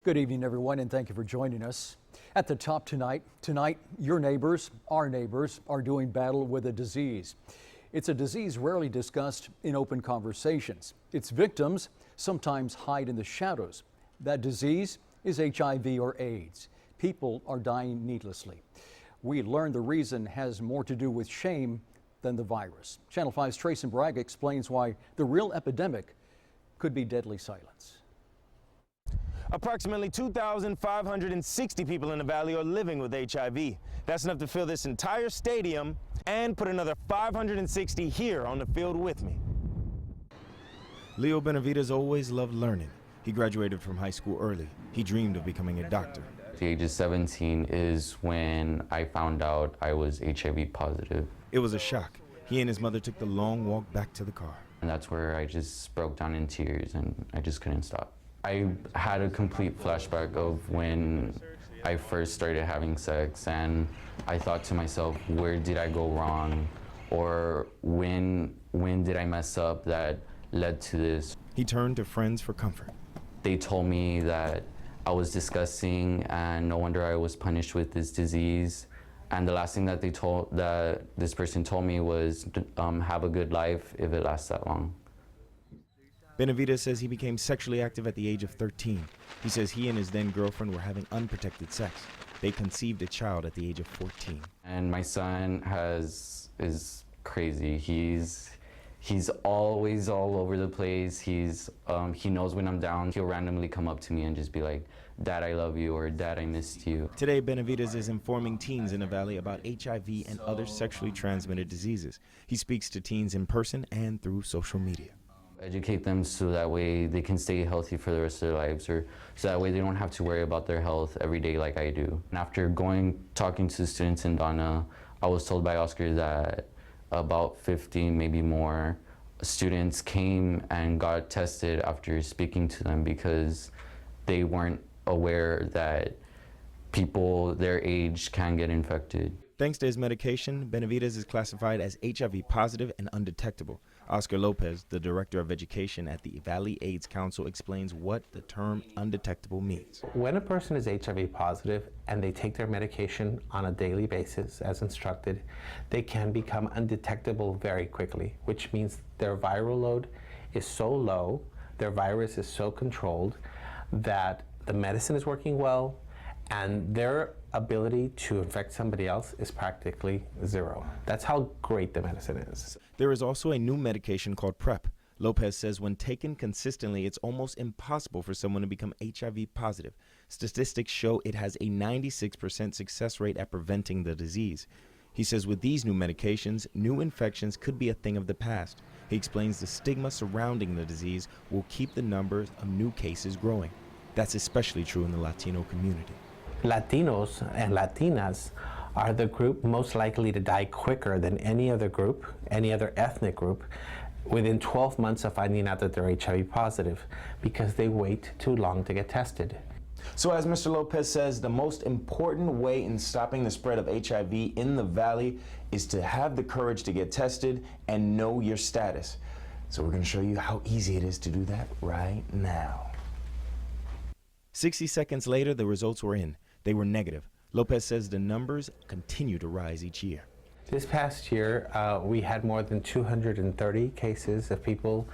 Good evening, everyone, and thank you for joining us. At the top tonight, your neighbors, our neighbors, are doing battle with a disease. It's a disease rarely discussed in open conversations. Its victims sometimes hide in the shadows. That disease is HIV or AIDS. People are dying needlessly. We learned the reason has more to do with shame than the virus. Channel 5's Trace and Braga explains why the real epidemic could be deadly silence. Approximately 2,560 people in the valley are living with HIV. That's enough to fill this entire stadium and put another 560 here on the field with me. Leo Benavides always loved learning. He graduated from high school early. He dreamed of becoming a doctor. At the age of 17 is when I found out I was HIV positive. It was a shock. He and his mother took the long walk back to the car. And that's where I just broke down in tears and I just couldn't stop. I had a complete flashback of when I first started having sex, and I thought to myself, where did I go wrong? Or when did I mess up that led to this? He turned to friends for comfort. They told me that I was disgusting and no wonder I was punished with this disease. And the last thing that this person told me was, have a good life if it lasts that long. Benavides says he became sexually active at the age of 13. He says he and his then girlfriend were having unprotected sex. They conceived a child at the age of 14. And my son is crazy. He's always all over the place. He knows when I'm down. He'll randomly come up to me and just be like, "Dad, I love you," or "Dad, I missed you." Today, Benavides is informing teens in the valley about HIV and other sexually transmitted diseases. He speaks to teens in person and through social media. Educate them so that way they can stay healthy for the rest of their lives, or so that way they don't have to worry about their health every day like I do. And after talking to the students in Donna, I was told by Oscar that about 50, maybe more, students came and got tested after speaking to them because they weren't aware that people their age can get infected. Thanks to his medication, Benavides is classified as HIV positive and undetectable. Oscar Lopez, the director of education at the Valley AIDS Council, explains what the term undetectable means. When a person is HIV positive and they take their medication on a daily basis as instructed, they can become undetectable very quickly, which means their viral load is so low, their virus is so controlled that the medicine is working well and their ability to infect somebody else is practically zero. That's how great the medicine is. There is also a new medication called PrEP. Lopez says when taken consistently, it's almost impossible for someone to become HIV positive. Statistics show it has a 96% success rate at preventing the disease. He says with these new medications, new infections could be a thing of the past. He explains the stigma surrounding the disease will keep the numbers of new cases growing. That's especially true in the Latino community. Latinos and Latinas are the group most likely to die quicker than any other group, any other ethnic group, within 12 months of finding out that they're HIV positive because they wait too long to get tested. So as Mr. Lopez says, the most important way in stopping the spread of HIV in the valley is to have the courage to get tested and know your status. So we're going to show you how easy it is to do that right now. 60 seconds later, the results were in. They were negative. Lopez says the numbers continue to rise each year. This past year, we had more than 230 cases of people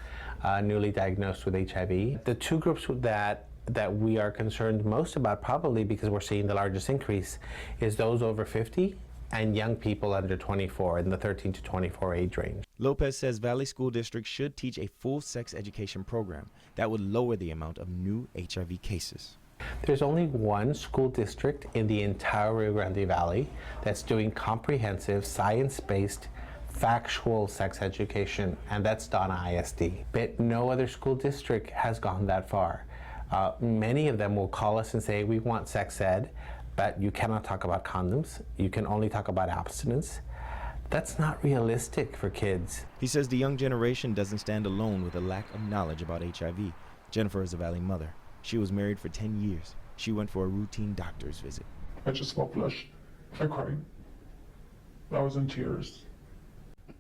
newly diagnosed with HIV. The two groups that we are concerned most about, probably because we're seeing the largest increase, is those over 50 and young people under 24 in the 13 to 24 age range. Lopez says Valley School District should teach a full sex education program that would lower the amount of new HIV cases. There's only one school district in the entire Rio Grande Valley that's doing comprehensive, science-based, factual sex education, and that's Donna ISD. But no other school district has gone that far. Many of them will call us and say, we want sex ed, but you cannot talk about condoms. You can only talk about abstinence. That's not realistic for kids. He says the young generation doesn't stand alone with a lack of knowledge about HIV. Jennifer is a Valley mother. She was married for 10 years. She went for a routine doctor's visit. I just felt flushed. I cried. I was in tears.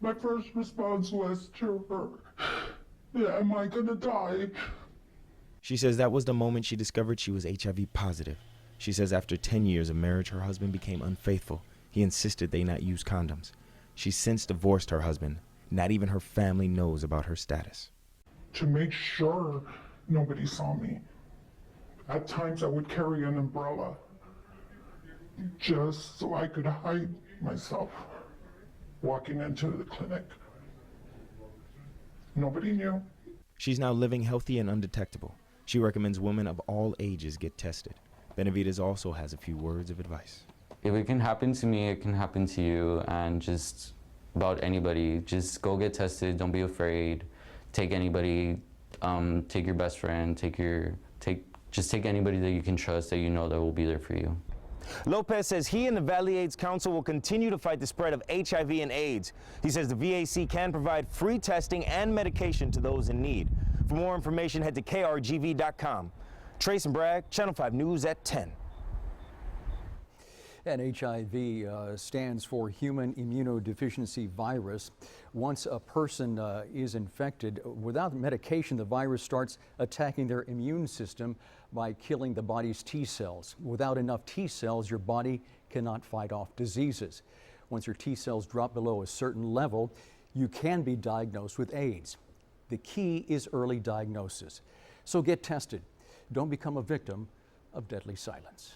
My first response was to her, am I gonna die? She says that was the moment she discovered she was HIV positive. She says after 10 years of marriage, her husband became unfaithful. He insisted they not use condoms. She's since divorced her husband. Not even her family knows about her status. To make sure nobody saw me, at times I would carry an umbrella just so I could hide myself walking into the clinic. Nobody knew. She's now living healthy and undetectable. She recommends women of all ages get tested. Benavides also has a few words of advice. If it can happen to me, it can happen to you, and just about anybody. Just go get tested. Don't be afraid. Take anybody. Take your best friend. Just take anybody that you can trust, that you know that will be there for you. Lopez says he and the Valley AIDS Council will continue to fight the spread of HIV and AIDS. He says the VAC can provide free testing and medication to those in need. For more information, head to krgv.com. Trace and Bragg, Channel 5 News at 10. And HIV stands for human immunodeficiency virus. Once a person is infected, without medication, the virus starts attacking their immune system by killing the body's T cells. Without enough T cells, your body cannot fight off diseases. Once your T cells drop below a certain level, you can be diagnosed with AIDS. The key is early diagnosis. So get tested. Don't become a victim of deadly silence.